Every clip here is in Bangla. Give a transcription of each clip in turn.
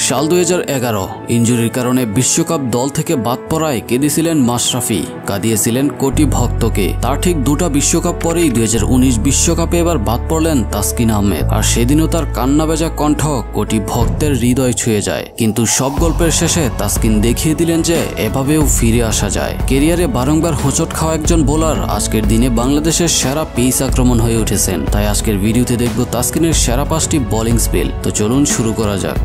সাল 2011 ইনজুরির কারণে বিশ্বকাপ দল থেকে বাদ পড়ায় কেঁদেছিলেন মাশরাফি, কাঁদিয়েছিলেন কোটি ভক্তকে। তার ঠিক দুটা বিশ্বকাপ পরেই 2019 বিশ্বকাপে এবার বাদ পড়লেন তাসকিন আহমেদ। আর সেদিনও তার কান্না ভেজা কণ্ঠ কোটি ভক্তের হৃদয় ছুঁয়ে যায়। কিন্তু সব গল্পের শেষে তাসকিন দেখিয়ে দিলেন যে এভাবেও ফিরে আসা যায়। কেরিয়ারে বারংবার হোঁচট খাওয়া একজন বোলার আজকের দিনে বাংলাদেশের সেরা পেস আক্রমণ হয়ে উঠেছেন। তাই আজকের ভিডিওতে দেখব তাসকিনের সেরা 5টি বোলিং স্পেল। তো চলুন শুরু করা যাক।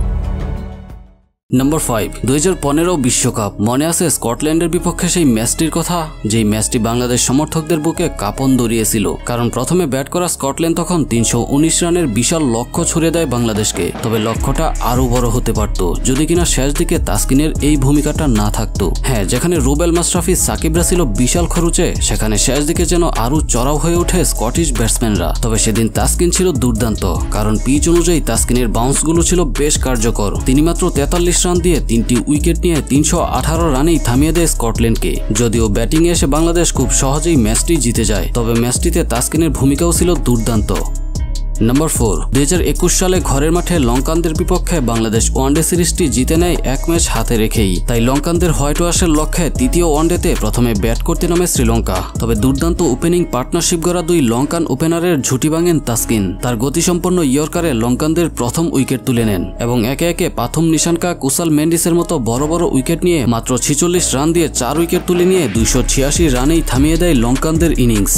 নম্বর 5, 2015 বিশ্বকাপ। মনে আছে স্কটল্যান্ডের বিপক্ষে সেই ম্যাচটির কথা, যেই ম্যাচটি বাংলাদেশ সমর্থকদের বুকে কাঁপন ধরিয়েছিল। কারণ প্রথমে ব্যাট করা স্কটল্যান্ড তখন 319 রানের বিশাল লক্ষ্য ছুড়ে দেয় বাংলাদেশকে। তবে লক্ষ্যটা আরো বড় হতে পারত যদি কিনা শেষ দিকে তাসকিনের এই ভূমিকাটা না থাকতো। হ্যাঁ, যেখানে রুবেল, মাশরাফি, সাকিবরা ছিল বিশাল খরচে, সেখানে শেষ দিকে যেন আরো চড়াও হয়ে ওঠে স্কটিশ ব্যাটসম্যানরা। তবে সেদিন তাসকিন ছিল দুর্দান্ত, কারণ পিচ অনুযায়ী তাসকিনের বাউন্সগুলো ছিল বেশ কার্যকর। তিনি মাত্র 43 রান দিয়ে 3টি উইকেট নিয়ে 318 রানেই থামিয়ে দেয় স্কটল্যান্ডকে। যদিও ব্যাটিংয়ে এসে বাংলাদেশ খুব সহজেই ম্যাচটি জিতে যায়, তবে ম্যাচটিতে তাসকিনের ভূমিকাও ছিল দুর্দান্ত। নম্বর 4, 2021 সালে ঘরের মাঠে লঙ্কানদের বিপক্ষে বাংলাদেশ ওয়ানডে সিরিজটি জিতে নেয় এক ম্যাচ হাতে রেখেই। তাই লঙ্কানদের হোয়াইট ওয়াশের লক্ষ্যে তৃতীয় ওয়ানডেতে প্রথমে ব্যাট করতে নামে শ্রীলঙ্কা। তবে দুর্দান্ত ওপেনিং পার্টনারশিপ গড়া দুই লঙ্কান ওপেনারের ঝুঁটি ভাঙেন তাসকিন। তার গতিসম্পন্ন ইয়র্কারে লঙ্কানদের প্রথম উইকেট তুলে নেন এবং একে একে পাথুম নিশানকা, কুশাল মেন্ডিসের মতো বড় বড় উইকেট নিয়ে মাত্র 46 রান দিয়ে 4 উইকেট তুলে নিয়ে 286 রানেই থামিয়ে দেয় লঙ্কানদের ইনিংস।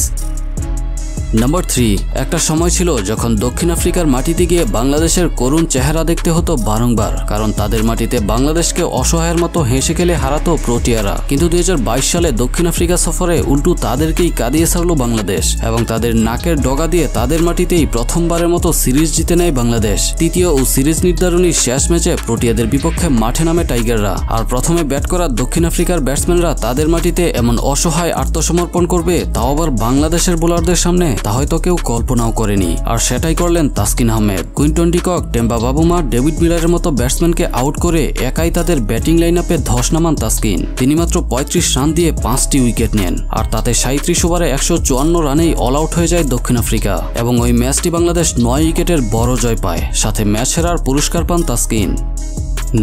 নম্বর 3, একটা সময় ছিল যখন দক্ষিণ আফ্রিকার মাটিতে গিয়ে বাংলাদেশের করুণ চেহারা দেখতে হতো বারংবার, কারণ তাদের মাটিতে বাংলাদেশকে অসহায়ের মতো হেসে খেলে হারাতো প্রোটিয়ারা। কিন্তু 2022 সালে দক্ষিণ আফ্রিকা সফরে উল্টো তাদেরকেই কাঁদিয়ে ছাড়ল বাংলাদেশ এবং তাদের নাকের ডগা দিয়ে তাদের মাটিতেই প্রথমবারের মতো সিরিজ জিতে নেয় বাংলাদেশ। তৃতীয় ও সিরিজ নির্ধারণী শেষ ম্যাচে প্রোটিয়াদের বিপক্ষে মাঠে নামে টাইগাররা। আর প্রথমে ব্যাট করা দক্ষিণ আফ্রিকার ব্যাটসম্যানরা তাদের মাটিতে এমন অসহায় আত্মসমর্পণ করবে, তাও আবার বাংলাদেশের বোলারদের সামনে, তা হয়তো কেউ কল্পনাও করেনি। আর সেটাই করলেন Taskin Ahmed. Quinton de Kock, Temba Bavuma, David মিলারের মতো ব্যাটসম্যানকে আউট করে একাই তাদের ব্যাটিং লাইন আপে ধস নামান তাসকিন। তিনি মাত্র 35 রান দিয়ে 5টি উইকেট নেন। আর তাতে 37 ওভারে 154 রানেই অল আউট হয়ে যায় দক্ষিণ আফ্রিকা এবং ওই ম্যাচটি বাংলাদেশ 9 উইকেটের বড় জয় পায়। সাথে ম্যাচ সেরার পুরস্কার পান তাসকিন।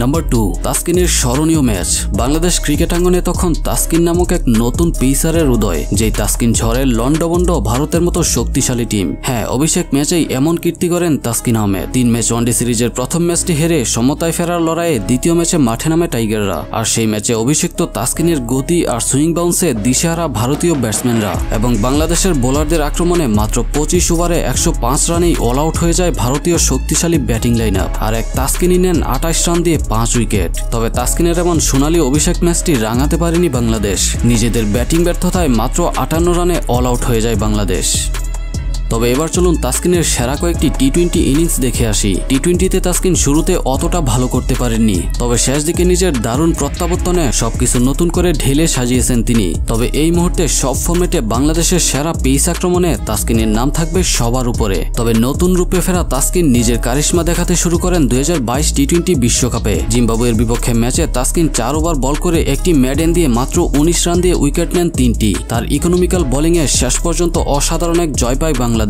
নম্বর 2, তাসকিনের স্মরণীয় ম্যাচ। বাংলাদেশ ক্রিকেট আঙ্গনে তখন তাসকিন নামক এক নতুন পেসারের উদয়, যেই তাসকিন ঝড়ে লন্ডভন্ড ভারতের মতো শক্তিশালী টিম। হ্যাঁ, অভিষেক ম্যাচেই এমন কীর্তি করেন তাসকিন আহমেদ। 3 ম্যাচ ওয়ানডে সিরিজের প্রথম ম্যাচটি হেরে সমতায় ফেরার লড়াইয়ে দ্বিতীয় ম্যাচে মাঠে নামে টাইগাররা। আর সেই ম্যাচে অভিষিক্ত তাসকিনের গতি আর সুইং বাউন্সে দিশেহারা ভারতীয় ব্যাটসম্যানরা এবং বাংলাদেশের বোলারদের আক্রমণে মাত্র 25 ওভারে 105 রানেই অল আউট হয়ে যায় ভারতীয় শক্তিশালী ব্যাটিং লাইন আপ। আর এক তাসকিনই নেন 28 রান দিয়ে 5 উইকেট। তবে তাসকিনের এমন সোনালী অভিষেক ম্যাচটি রাঙাতে পারেনি বাংলাদেশ। নিজেদের ব্যাটিং ব্যর্থতায় মাত্র 58 রানে অল আউট হয়ে যায় বাংলাদেশ। তবে এবার চলুন তাসকিনের সেরা কয়েকটি টি-20 ইনিংস দেখে আসি। টি-20তে তাসকিন শুরুতে অতটা ভালো করতে পারেননি, তবে শেষ দিকে নিজের দারুণ প্রত্যাবর্তনে সবকিছু নতুন করে ঢেলে সাজিয়েছেন তিনি। তবে এই মুহূর্তে সব ফর্মেটে বাংলাদেশের সেরা পেস আক্রমণে তাসকিনের নাম থাকবে সবার উপরে। তবে নতুন রূপে ফেরা তাসকিন নিজের কারিশমা দেখাতে শুরু করেন 2022 টি-20 বিশ্বকাপে। জিম্বাবুয়ের বিপক্ষে ম্যাচে তাসকিন 4 ওভার বল করে একটি ম্যাডেন দিয়ে মাত্র 19 রান দিয়ে উইকেট নেন 3টি। তার ইকোনমিক্যাল বোলিংয়ে শেষ পর্যন্ত অসাধারণ এক জয় পায় বাংলাদেশ।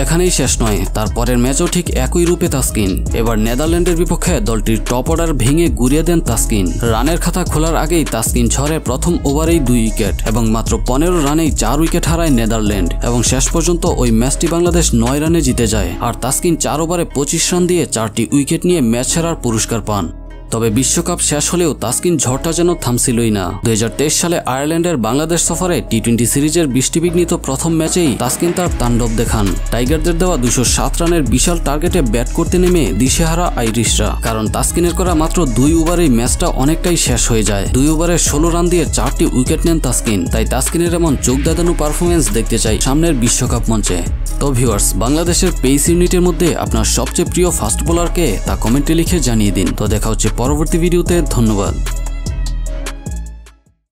এখানেই শেষ নয়, তারপরের ম্যাচও ঠিক একই রূপে তাসকিন। এবার নেদারল্যান্ডের বিপক্ষে দলটির টপ অর্ডার ভেঙে গুড়িয়ে দেন তাসকিন। রানের খাতা খোলার আগেই তাসকিন ঝড়ে প্রথম ওভারেই 2 উইকেট এবং মাত্র 15 রানেই 4 উইকেট হারায় নেদারল্যান্ড এবং শেষ পর্যন্ত ওই ম্যাচটি বাংলাদেশ 9 রানে জিতে যায়। আর তাসকিন 4 ওভারে 25 রান দিয়ে 4টি উইকেট নিয়ে ম্যাচ সেরার পুরস্কার পান। তবে বিশ্বকাপ শেষ হলেও তাসকিন ঝড়টা যেন থামছিলই না। 2023 সালে আয়ারল্যান্ডের বাংলাদেশ সফরে টি-20 সিরিজের বৃষ্টিবিঘ্নিত প্রথম ম্যাচেই তাসকিন তার তাণ্ডব দেখান। টাইগারদের দেওয়া 207 রানের বিশাল টার্গেটে ব্যাট করতে নেমে দিশেহারা আইরিশরা। কারণ তাসকিনের করা মাত্র 2 ওভারেই ম্যাচটা অনেকটাই শেষ হয়ে যায়। 2 ওভারে 16 রান দিয়ে 4টি উইকেট নেন তাসকিন। তাই তাসকিনের এমন চোখ ধাঁধানো পারফরমেন্স দেখতে চাই সামনের বিশ্বকাপ মঞ্চে। তো ভিউয়ার্স, বাংলাদেশের পেস ইউনিটের মধ্যে আপনার সবচেয়ে প্রিয় ফাস্ট বোলারকে তা কমেন্টে লিখে জানিয়ে দিন। তো দেখা হচ্ছে পরবর্তী ভিডিওতে। ধন্যবাদ।